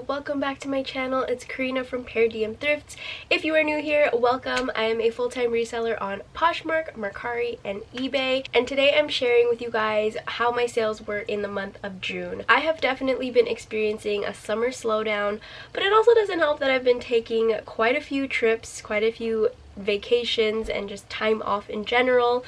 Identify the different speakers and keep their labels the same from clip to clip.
Speaker 1: Welcome back to my channel. It's Karina from Per Diem Thrifts. If you are new here, welcome. I am a full-time reseller on Poshmark, Mercari, and eBay, and today I'm sharing with you guys how my sales were in the month of June. I have definitely been experiencing a summer slowdown, but it also doesn't help that I've been taking quite a few trips, quite a few vacations, and just time off in general.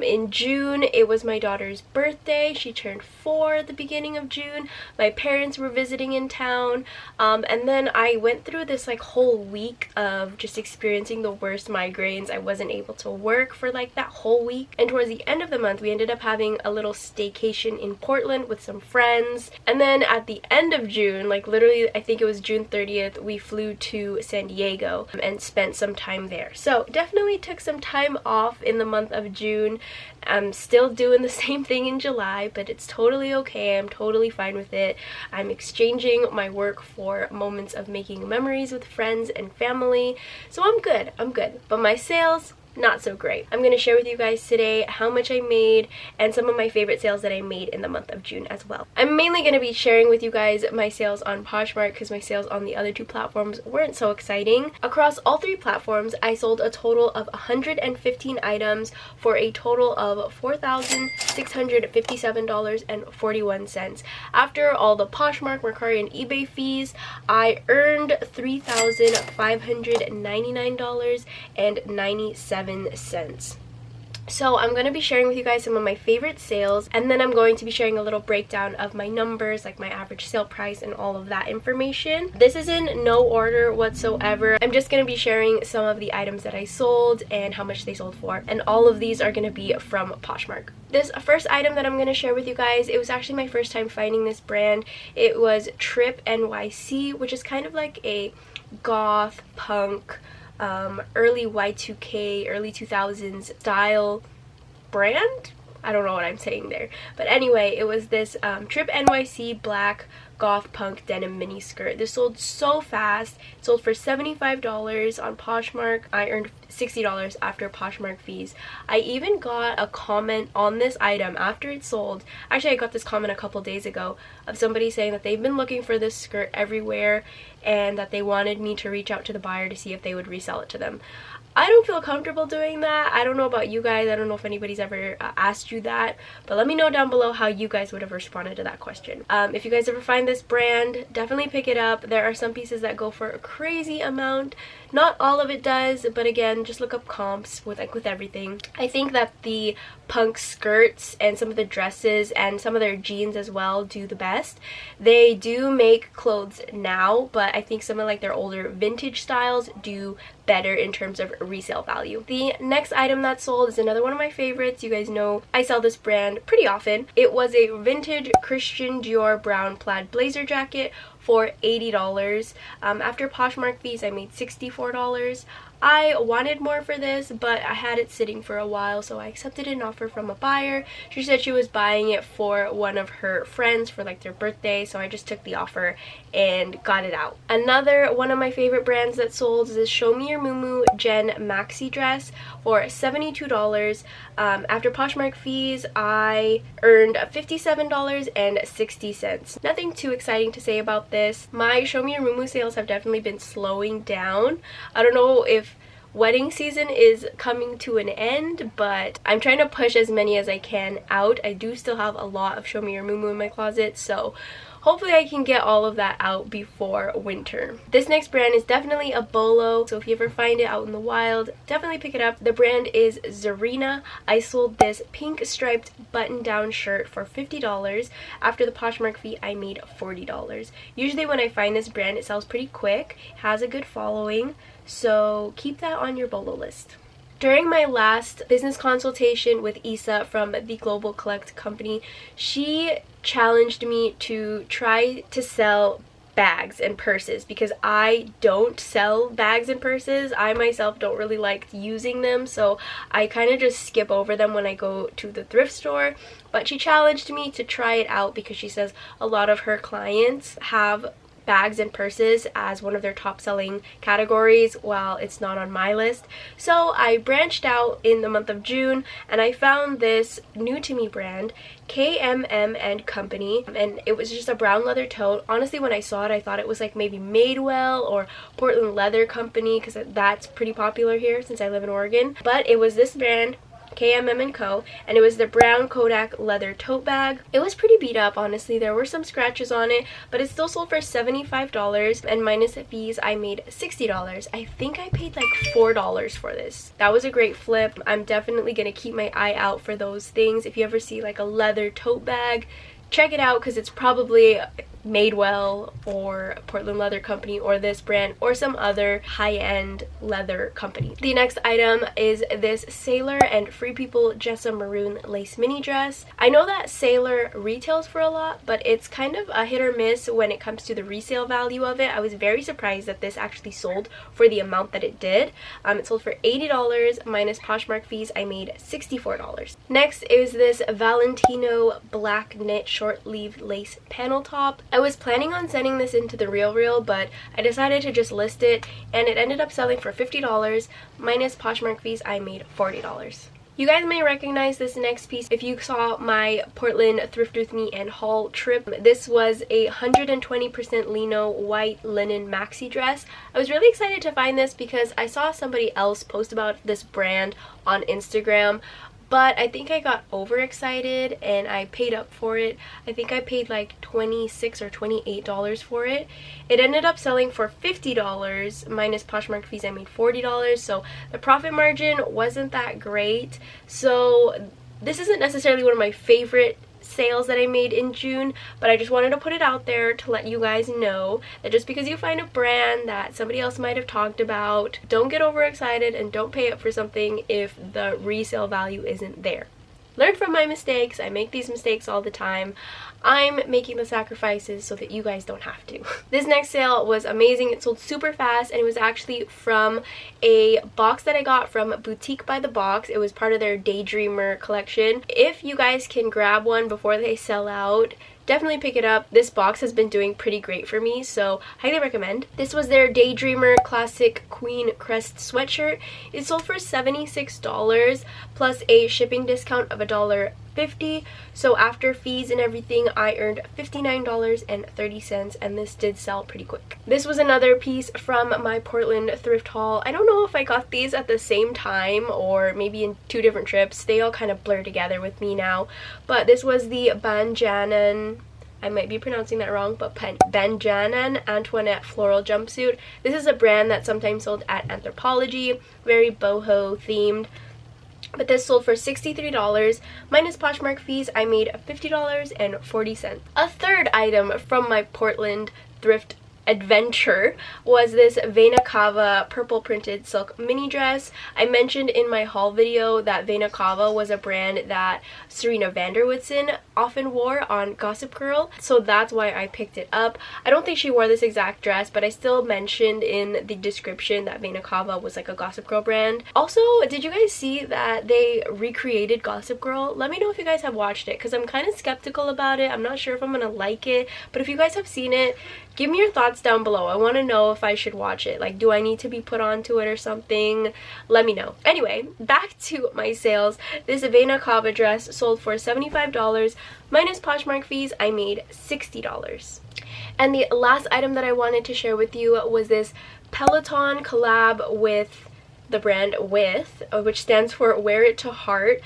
Speaker 1: In June, it was my daughter's birthday. She turned 4 at the beginning of June. My parents were visiting in town, and then I went through this whole week of just experiencing the worst migraines. I wasn't able to work for that whole week, and towards the end of the month we ended up having a little staycation in Portland with some friends. And then at the end of June, literally I think it was June 30th, we flew to San Diego and spent some time there. So definitely took some time off in the month of June. I'm still doing the same thing in July, but it's totally okay. I'm totally fine with it. I'm exchanging my work for moments of making memories with friends and family. So I'm good. But my sales, not so great. I'm going to share with you guys today how much I made and some of my favorite sales that I made in the month of June as well. I'm mainly going to be sharing with you guys my sales on Poshmark because my sales on the other two platforms weren't so exciting. Across all three platforms, I sold a total of 115 items for a total of $4,657.41. After all the Poshmark, Mercari, and eBay fees, I earned $3,599.97. So I'm going to be sharing with you guys some of my favorite sales, and then I'm going to be sharing a little breakdown of my numbers, like my average sale price and all of that information. This is in no order whatsoever. I'm just going to be sharing some of the items that I sold and how much they sold for, and all of these are going to be from Poshmark. This first item that I'm going to share with you guys, it was actually my first time finding this brand. It was Trip NYC, which is kind of like a goth punk early Y2K, early 2000s style brand. I don't know what I'm saying there, but anyway, it was this Trip NYC black goth punk denim mini skirt. This sold so fast. It sold for $75 on Poshmark. I earned $60 after Poshmark fees. I even got a comment on this item after it sold. Actually, I got this comment a couple days ago of somebody saying that they've been looking for this skirt everywhere and that they wanted me to reach out to the buyer to see if they would resell it to them. I don't feel comfortable doing that. I don't know about you guys. I don't know if anybody's ever asked you that, but let me know down below how you guys would have responded to that question. If you guys ever find this brand, definitely pick it up. There are some pieces that go for a crazy amount. Not all of it does, but again, just look up comps with everything. I think that the punk skirts and some of the dresses and some of their jeans as well do the best. They do make clothes now, but I think some of their older vintage styles do better in terms of resale value. The next item that sold is another one of my favorites. You guys know I sell this brand pretty often. It was a vintage Christian Dior brown plaid blazer jacket for $80. After Poshmark fees, I made $64. I wanted more for this, but I had it sitting for a while, so I accepted an offer from a buyer. She said she was buying it for one of her friends for their birthday, so I just took the offer and got it out. Another one of my favorite brands that sold is this Show Me Your Mumu Jen maxi dress for $72. After Poshmark fees, I earned $57.60. Nothing too exciting to say about this. My Show Me Your Mumu sales have definitely been slowing down. I don't know if wedding season is coming to an end, but I'm trying to push as many as I can out. I do still have a lot of Show Me Your Mumu in my closet, so hopefully I can get all of that out before winter. This next brand is definitely a bolo, so if you ever find it out in the wild, definitely pick it up. The brand is Zarina. I sold this pink striped button-down shirt for $50. After the Poshmark fee, I made $40. Usually when I find this brand, it sells pretty quick, has a good following, so keep that on your bolo list. During my last business consultation with Isa from the Global Collect company, she challenged me to try to sell bags and purses because I don't sell bags and purses. I myself don't really like using them, so I kind of just skip over them when I go to the thrift store. But she challenged me to try it out because she says a lot of her clients have bags and purses as one of their top selling categories while it's not on my list. So I branched out in the month of June and I found this new to me brand, KMM and Company, and it was just a brown leather tote. Honestly, when I saw it, I thought it was like maybe Madewell or Portland Leather Company, because that's pretty popular here since I live in Oregon. But it was this brand, KMM & Co, and it was the brown Kodak leather tote bag. It was pretty beat up, honestly. There were some scratches on it, but it still sold for $75, and minus fees I made $60. I think I paid like $4 for this. That was a great flip. I'm definitely gonna keep my eye out for those things. If you ever see like a leather tote bag, check it out, because it's probably Madewell or Portland Leather Company or this brand or some other high-end leather company. The next item is this Sailor and Free People Jessa Maroon lace mini dress. I know that Sailor retails for a lot, but it's kind of a hit or miss when it comes to the resale value of it. I was very surprised that this actually sold for the amount that it did. It sold for $80 minus Poshmark fees. I made $64. Next is this Valentino black knit short-sleeved lace panel top. I was planning on sending this into the RealReal, but I decided to just list it, and it ended up selling for $50 minus Poshmark fees. I made $40. You guys may recognize this next piece if you saw my Portland Thrift With Me and haul trip. This was a 120% lino white linen maxi dress. I was really excited to find this because I saw somebody else post about this brand on Instagram, but I think I got overexcited and I paid up for it. I think I paid like $26 or $28 for it. It ended up selling for $50 minus Poshmark fees. I made $40, so the profit margin wasn't that great. So this isn't necessarily one of my favorite sales that I made in June, but I just wanted to put it out there to let you guys know that just because you find a brand that somebody else might have talked about, don't get overexcited and don't pay up for something if the resale value isn't there. Learn from my mistakes. I make these mistakes all the time. I'm making the sacrifices so that you guys don't have to. This next sale was amazing. It sold super fast, and it was actually from a box that I got from Boutique by the Box. It was part of their Daydreamer collection. If you guys can grab one before they sell out, definitely pick it up. This box has been doing pretty great for me, so highly recommend. This was their Daydreamer Classic Queen Crest sweatshirt. It sold for $76 plus a shipping discount of $1.50. So after fees and everything, I earned $59.30, and this did sell pretty quick. This was another piece from my Portland thrift haul. I don't know if I got these at the same time or maybe in two different trips. They all kind of blur together with me now. But this was the Banjanan, I might be pronouncing that wrong, but Banjanan Antoinette floral jumpsuit. This is a brand that sometimes sold at Anthropologie, very boho themed. But this sold for $63 minus Poshmark fees. I made $50.40. A third item from my Portland thrift adventure was this Vena Cava purple printed silk mini dress. I mentioned in my haul video that Vena Cava was a brand that Serena Vanderwoodson often wore on Gossip Girl, so that's why I picked it up. I don't think she wore this exact dress, but I still mentioned in the description that Vena Cava was like a Gossip Girl brand. Also, did you guys see that they recreated Gossip Girl? Let me know if you guys have watched it, because I'm kind of skeptical about it. I'm not sure if I'm gonna like it, but if you guys have seen it, give me your thoughts down below. I want to know if I should watch it. Like, do I need to be put onto it or something? Let me know. Anyway, back to my sales. This Vena Cava dress sold for $75 minus Poshmark fees. I made $60. And the last item that I wanted to share with you was this Peloton collab with the brand With, which stands for Wear It to Heart.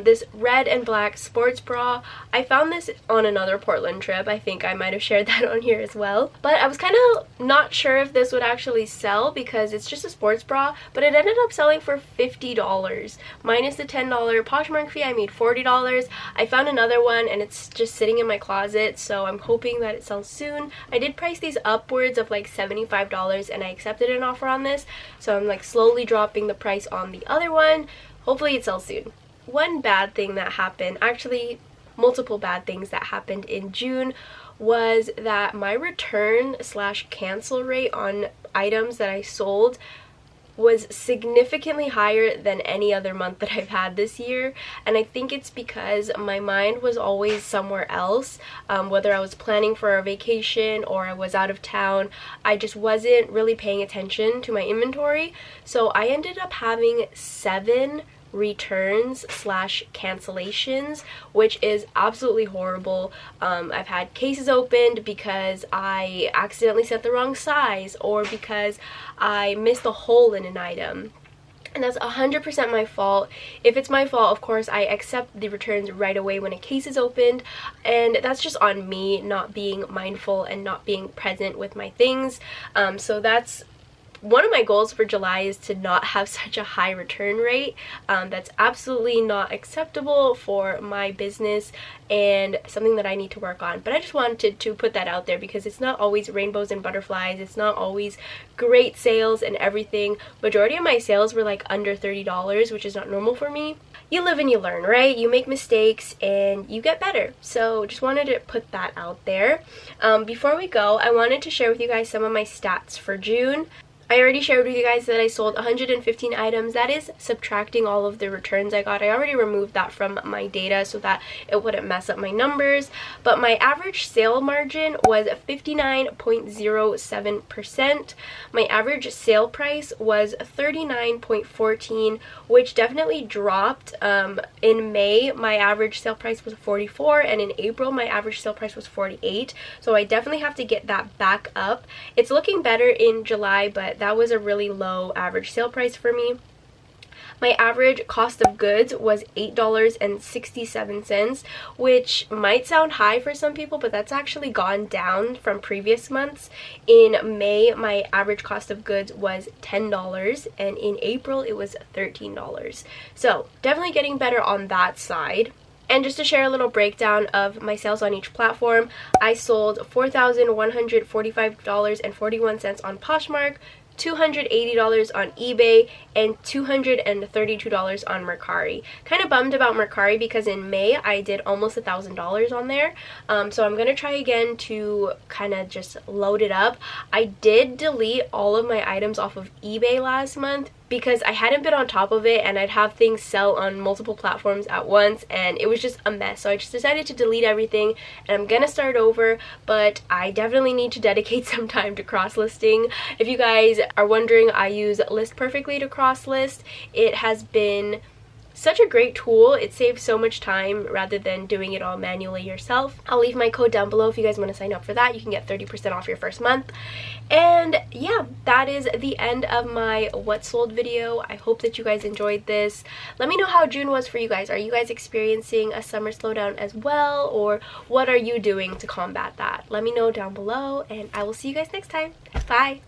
Speaker 1: This red and black sports bra. I found this on another Portland trip. I think I might have shared that on here as well. But I was kind of not sure if this would actually sell because it's just a sports bra, but it ended up selling for $50 minus the $10 Poshmark fee. I made $40. I found another one and it's just sitting in my closet, so I'm hoping that it sells soon. I did price these upwards of like $75 and I accepted an offer on this, so I'm like slowly dropping the price on the other one. Hopefully it sells soon. One bad thing that happened, actually multiple bad things that happened in June, was that my return/cancel rate on items that I sold was significantly higher than any other month that I've had this year, and I think it's because my mind was always somewhere else. Whether I was planning for a vacation or I was out of town, I just wasn't really paying attention to my inventory. So I ended up having 7 returns slash cancellations, which is absolutely horrible. I've had cases opened because I accidentally sent the wrong size or because I missed a hole in an item. And that's 100% my fault. If it's my fault, of course, I accept the returns right away when a case is opened. And that's just on me not being mindful and not being present with my things. So that's one of my goals for July, is to not have such a high return rate. That's absolutely not acceptable for my business and something that I need to work on. But I just wanted to put that out there because it's not always rainbows and butterflies. It's not always great sales and everything. Majority of my sales were like under $30, which is not normal for me. You live and you learn, right? You make mistakes and you get better. So just wanted to put that out there. Before we go, I wanted to share with you guys some of my stats for June. I already shared with you guys that I sold 115 items. That is subtracting all of the returns I got. I already removed that from my data so that it wouldn't mess up my numbers. But my average sale margin was 59.07%. My average sale price was 39.14, which definitely dropped. In May, my average sale price was 44, and in April, my average sale price was 48. So I definitely have to get that back up. It's looking better in July, but that was a really low average sale price for me. My average cost of goods was $8.67, which might sound high for some people, but that's actually gone down from previous months. In May, my average cost of goods was $10, and in April, it was $13. So definitely getting better on that side. And just to share a little breakdown of my sales on each platform, I sold $4,145.41 on Poshmark, $280 on eBay, and $232 on Mercari. Kind of bummed about Mercari because in May I did almost $1,000 on there. So I'm gonna try again to kind of just load it up. I did delete all of my items off of eBay last month because I hadn't been on top of it, and I'd have things sell on multiple platforms at once, and it was just a mess. So I just decided to delete everything, and I'm gonna start over, but I definitely need to dedicate some time to cross-listing. If you guys are wondering, I use List Perfectly to cross-list. It has been such a great tool. It saves so much time rather than doing it all manually yourself. I'll leave my code down below if you guys want to sign up for that. You can get 30% off your first month. And yeah, that is the end of my what sold video. I hope that you guys enjoyed this. Let me know how June was for you guys. Are you guys experiencing a summer slowdown as well, or what are you doing to combat that? Let me know down below, and I will see you guys next time. Bye.